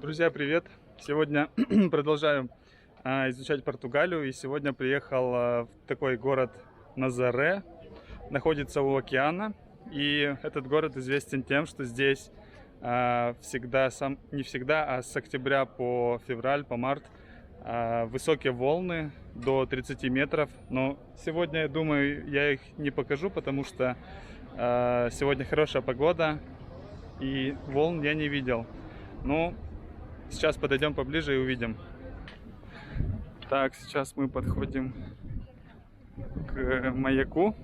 Друзья, привет! Сегодня продолжаю изучать Португалию, и сегодня приехал в такой город Назаре, находится у океана, и этот город известен тем, что здесь не всегда, а с октября по февраль, по март высокие волны до 30 метров, но сегодня, я думаю, я их не покажу, потому что сегодня хорошая погода и волн я не видел. Ну, сейчас подойдем поближе и увидим. Так, сейчас мы подходим к маяку.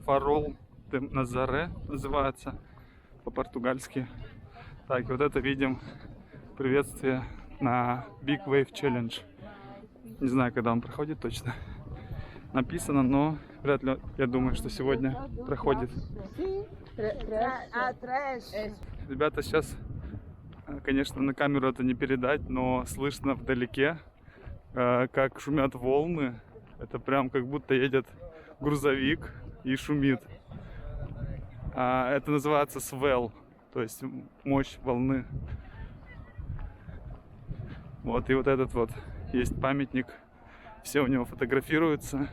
Фарол де Назаре называется по-португальски. Так, вот это видим приветствие на Big Wave Challenge. Не знаю, когда он проходит точно. Написано, но вряд ли, я думаю, что сегодня проходит. Ребята, сейчас, конечно, на камеру это не передать, но слышно вдалеке, как шумят волны. Это прям как будто едет грузовик и шумит. Это называется swell, то есть мощь волны. Вот, и вот этот вот есть памятник. Все у него фотографируются.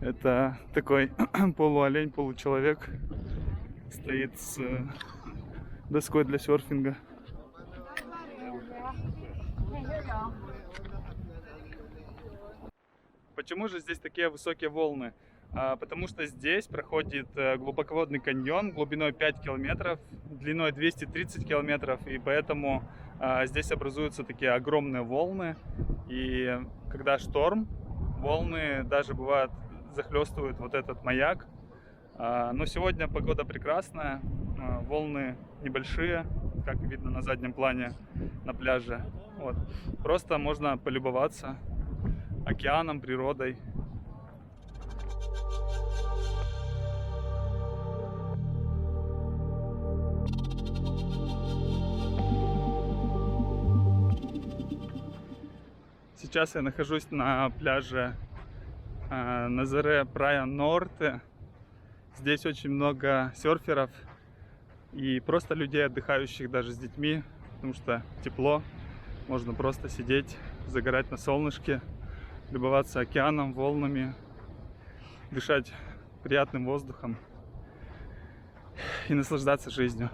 Это такой полуолень, получеловек. Стоит с доской для серфинга. Почему же здесь такие высокие волны? Потому что здесь проходит глубоководный каньон глубиной 5 километров, длиной 230 километров, и поэтому здесь образуются такие огромные волны. И когда шторм, волны даже бывают захлестывают вот этот маяк. Но сегодня погода прекрасная, волны небольшие, как видно на заднем плане на пляже. Вот. Просто можно полюбоваться океаном, природой. Сейчас я нахожусь на пляже Назаре Прая Норте. Здесь очень много серферов и просто людей, отдыхающих даже с детьми, потому что тепло. Можно просто сидеть, загорать на солнышке, любоваться океаном, волнами, дышать приятным воздухом и наслаждаться жизнью.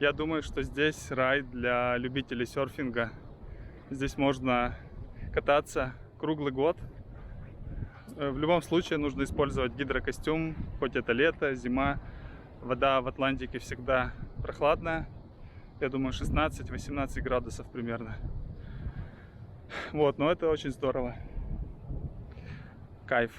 Я думаю, что здесь рай для любителей серфинга. Здесь можно кататься круглый год. В любом случае нужно использовать гидрокостюм, хоть это лето, зима. Вода в Атлантике всегда прохладная. Я думаю, 16-18 градусов примерно. Вот, но это очень здорово. Кайф.